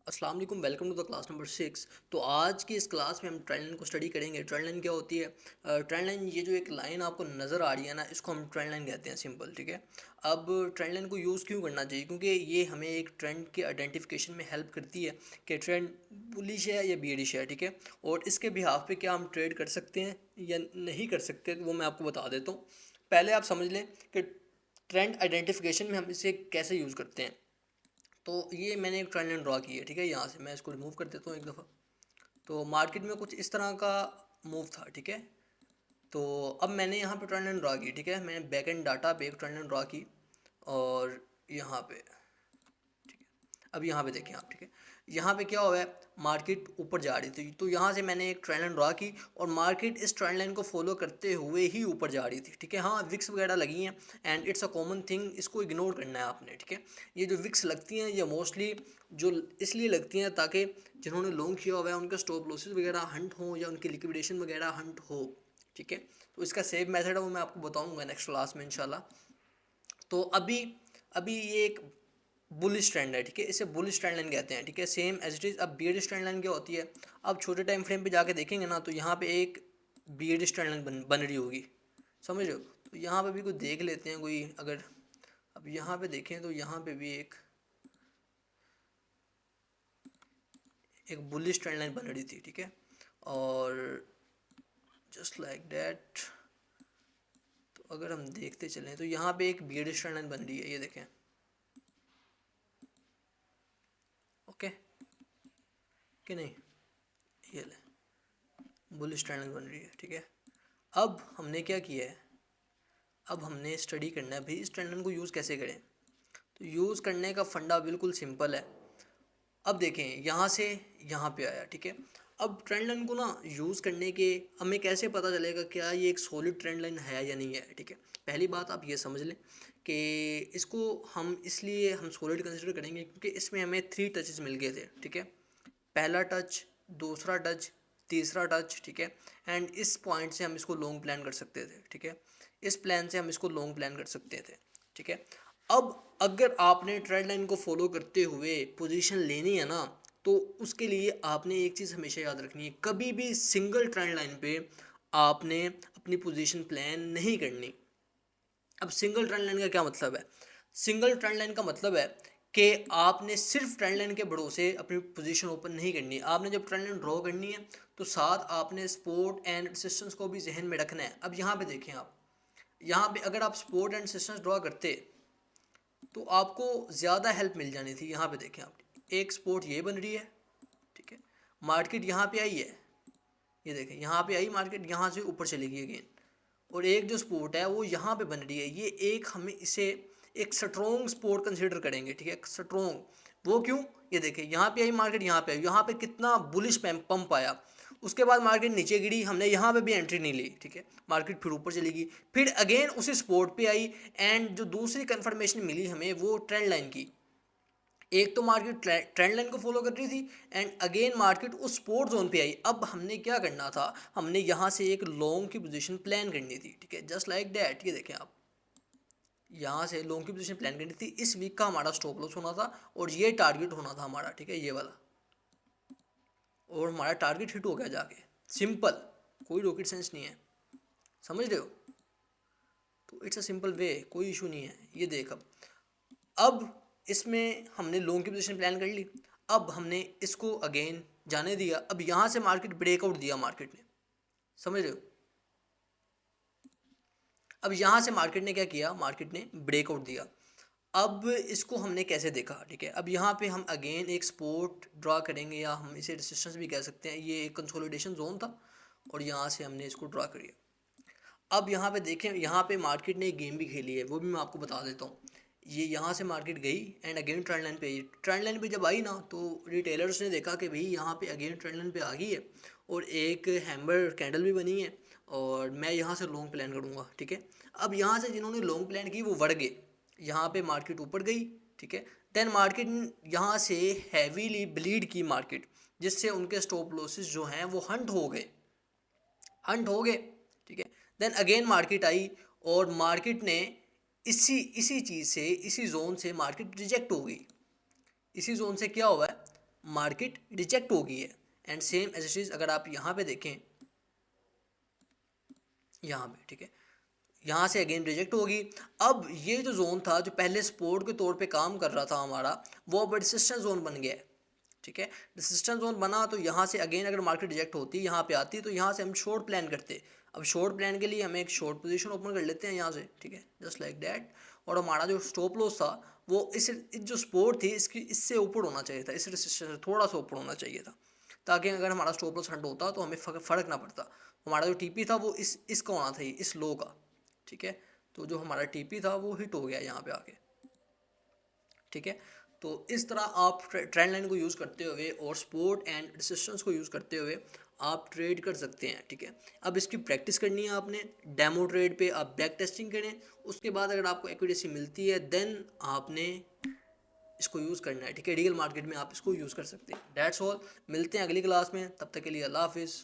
अस्सलाम वालेकुम, welcome to the class number 6। तो आज की इस क्लास में हम ट्रेंड लाइन को स्टडी करेंगे। ट्रेंड लाइन क्या होती है? ट्रेंड लाइन, ये जो एक लाइन आपको नज़र आ रही है ना, इसको हम ट्रेंड लाइन कहते हैं, सिंपल। ठीक है। अब ट्रेंड लाइन को यूज़ क्यों करना चाहिए? क्योंकि ये हमें एक ट्रेंड के आइडेंटिफिकेशन में हेल्प करती है कि ट्रेंड बुलिश है या बेयरिश है। ठीक है। और इसके बिहाफ पे क्या हम ट्रेड कर सकते हैं या नहीं कर सकते, वो मैं आपको बता देता हूँ। पहले आप समझ लें कि ट्रेंड आइडेंटिफिकेशन में हम इसे कैसे यूज़ करते हैं। तो ये मैंने एक ट्रेंड लाइन ड्रा की है। ठीक है। यहाँ से मैं इसको रिमूव कर देता हूँ एक दफ़ा। तो मार्केट में कुछ इस तरह का मूव था। ठीक है। तो अब मैंने यहाँ पे ट्रेंड लाइन ड्रा की। ठीक है। मैंने बैक एंड डाटा पे एक ट्रेंड लाइन ड्रा की और यहाँ पे, अब यहाँ पे देखें आप। ठीक है। यहाँ पे क्या हुआ है, मार्केट ऊपर जा रही थी, तो यहाँ से मैंने एक ट्रेंड लाइन ड्रा की और मार्केट इस ट्रेंड लाइन को फॉलो करते हुए ही ऊपर जा रही थी। ठीक है। हाँ, विक्स वगैरह लगी हैं and it's a common thing, इसको इग्नोर करना है आपने। ठीक है। ये जो विक्स लगती हैं ये मोस्टली जो इसलिए लगती हैं ताकि जिन्होंने लॉन्ग किया हुआ है उनका स्टॉप लॉसेस वगैरह हंट हो या उनकी लिक्विडेशन वगैरह हंट हो। ठीक है। तो इसका सेफ मेथड है वो मैं आपको बताऊँगा नेक्स्ट क्लास में इंशाल्लाह। तो अभी अभी ये एक बुलिश ट्रेंड है। ठीक है। इसे बुलिश ट्रेंड लाइन कहते हैं। ठीक है। Same as it is. अब बियरिश ट्रेंड लाइन क्या होती है? अब छोटे टाइम फ्रेम पे जाके देखेंगे ना, तो यहाँ पे एक बियरिश ट्रेंड लाइन बन रही होगी, समझ रहे हो? तो यहाँ पे भी कोई देख लेते हैं कोई, अगर अब यहाँ पे देखें तो यहाँ पे भी एक बुलिश ट्रेंड लाइन बन रही थी। ठीक है। और जस्ट लाइक दैट, तो अगर हम देखते चलें तो यहाँ पे एक बियरिश ट्रेंड लाइन बन रही है, ये देखें। ओके कि नहीं? ये ले, बुलिश ट्रेंड लाइन बन रही है। ठीक है। अब हमने क्या किया है, अब हमने स्टडी करना है भाई इस ट्रेंड लाइन को यूज़ कैसे करें। तो यूज़ करने का फंडा बिल्कुल सिंपल है। अब देखें, यहाँ से यहाँ पे आया। ठीक है। अब ट्रेंड लाइन को ना यूज़ करने के हमें कैसे पता चलेगा क्या ये एक सॉलिड ट्रेंड लाइन है या नहीं है। ठीक है। पहली बात आप ये समझ लें कि इसको हम इसलिए हम सॉलिड कंसिडर करेंगे क्योंकि इसमें हमें 3 टचेस मिल गए थे। ठीक है। पहला टच, दूसरा टच, तीसरा टच। ठीक है। एंड इस पॉइंट से हम इसको लॉन्ग प्लान कर सकते थे। ठीक है। इस प्लान से हम इसको लॉन्ग प्लान कर सकते थे। ठीक है। अब अगर आपने ट्रेंड लाइन को फॉलो करते हुए पोजीशन लेनी है ना, तो उसके लिए आपने एक चीज़ हमेशा याद रखनी है, कभी भी सिंगल ट्रेंड लाइन पे आपने अपनी पोजीशन प्लान नहीं करनी। अब सिंगल ट्रेंड लाइन का क्या मतलब है? सिंगल ट्रेंड लाइन का मतलब है कि आपने सिर्फ ट्रेंड लाइन के भरोसे अपनी पोजीशन ओपन नहीं करनी। आपने जब ट्रेंड लाइन ड्रॉ करनी है तो साथ आपने सपोर्ट एंड रेजिस्टेंस को भी जहन में रखना है। अब यहाँ पे देखें आप, यहाँ पे अगर आप सपोर्ट एंड रेजिस्टेंस ड्रॉ करते तो आपको ज़्यादा हेल्प मिल जानी थी। यहाँ पे देखें आप, एक सपोर्ट ये बन रही है। ठीक है। मार्केट यहाँ पे आई है, ये देखें यहाँ पे आई मार्केट, यहाँ से ऊपर चली गई अगेन। और एक जो स्पोर्ट है वो यहाँ पे बन रही है, ये एक हमें इसे एक स्ट्रॉन्ग स्पोर्ट कंसीडर करेंगे। ठीक है। स्ट्रॉन्ग वो क्यों? ये देखिए यहाँ पे आई मार्केट, यहाँ पे आई, यहाँ पे कितना बुलिश पंप आया। उसके बाद मार्केट नीचे गिरी, हमने यहाँ पे भी एंट्री नहीं ली। ठीक है। मार्केट फिर ऊपर चली गई, फिर अगेन उसी स्पोर्ट पे आई। एंड जो दूसरी कंफर्मेशन मिली हमें वो ट्रेंड लाइन की। एक तो मार्केट ट्रेंड लाइन को फॉलो कर रही थी एंड अगेन मार्केट उस सपोर्ट जोन पे आई। अब हमने क्या करना था, हमने यहाँ से एक लॉन्ग की पोजीशन प्लान करनी थी। ठीक है। जस्ट लाइक दैट, ये देखें आप, यहाँ से लॉन्ग की पोजीशन प्लान करनी थी। इस वीक का हमारा स्टॉप लॉस होना था और ये टारगेट होना था हमारा। ठीक है, ये वाला। और हमारा टारगेट हिट हो गया जाके। सिंपल, कोई रॉकेट साइंस नहीं है, समझ रहे हो? तो इट्स अ सिंपल वे, कोई इशू नहीं है। ये देख, अब इसमें हमने लॉन्ग की पोजीशन प्लान कर ली। अब हमने इसको अगेन जाने दिया। अब यहाँ से मार्केट ब्रेकआउट दिया मार्केट ने, समझ रहे हो? अब यहाँ से मार्केट ने क्या किया, मार्केट ने ब्रेकआउट दिया। अब इसको हमने कैसे देखा? ठीक है। अब यहाँ पे हम अगेन एक सपोर्ट ड्रा करेंगे या हम इसे रेजिस्टेंस भी कह सकते हैं। ये एक कंसोलिडेशन जोन था और यहाँ से हमने इसको ड्रा करिए। अब यहाँ पे देखें, यहाँ पे मार्केट ने एक गेम भी खेली है, वो भी मैं आपको बता देता हूँ। ये यहाँ से मार्केट गई एंड अगेन ट्रेंड लाइन पे आई। ट्रेंड लाइन पे जब आई ना, तो रिटेलर्स ने देखा कि भाई यहाँ पे अगेन ट्रेंड लाइन पे आ गई है और एक हैमर कैंडल भी बनी है और मैं यहाँ से लॉन्ग प्लान करूँगा। ठीक है। अब यहाँ से जिन्होंने लॉन्ग प्लान की वो बढ़ गए, यहाँ पे मार्केट ऊपर गई। ठीक है। देन मार्केट यहाँ से हैवीली ब्लीड की मार्केट, जिससे उनके स्टॉप लॉसेस जो हैं वो हंट हो गए। ठीक है। देन अगेन मार्केट आई और मार्केट ने इसी इसी चीज़ से, इसी जोन से मार्केट रिजेक्ट हो गई। इसी जोन से क्या हुआ है, मार्केट रिजेक्ट हो गई है। And same as it is अगर आप यहाँ पे देखें, यहाँ पे ठीक है, यहाँ से अगेन रिजेक्ट होगी। अब ये जो जोन था जो पहले सपोर्ट के तौर पे काम कर रहा था हमारा, वो अब रेजिस्टेंस जोन बन गया है। ठीक है, रेजिस्टेंस जोन बना तो यहाँ से अगेन अगर मार्केट रिजेक्ट होती यहाँ पे आती तो यहाँ से हम शॉर्ट प्लान करते। अब शॉर्ट प्लान के लिए हमें एक शॉर्ट पोजीशन ओपन कर लेते हैं यहाँ से, ठीक है, जस्ट लाइक दैट। और हमारा जो स्टॉप लॉस था वो इस जो सपोर्ट थी इसकी इससे ऊपर होना चाहिए था, इस रेजिस्टेंस से थोड़ा सा ऊपर होना चाहिए था, ताकि अगर हमारा स्टॉप लॉस हट होता तो हमें फ़र्क ना पड़ता। हमारा जो टीपी था वो इसका होना था, इस लो का। ठीक है, तो जो हमारा टीपी था वो हिट हो गया यहाँ पे आके। ठीक है, तो इस तरह आप ट्रेंड लाइन को यूज़ करते हुए और सपोर्ट एंड रेजिस्टेंस को यूज़ करते हुए आप ट्रेड कर सकते हैं। ठीक है, अब इसकी प्रैक्टिस करनी है आपने, डेमो ट्रेड पे आप बैक टेस्टिंग करें, उसके बाद अगर आपको एक्यूरेसी मिलती है देन आपने इसको यूज़ करना है। ठीक है, रियल मार्केट में आप इसको यूज़ कर सकते हैं। दैट्स ऑल, मिलते हैं अगली क्लास में, तब तक के लिए अल्लाह हाफिज़।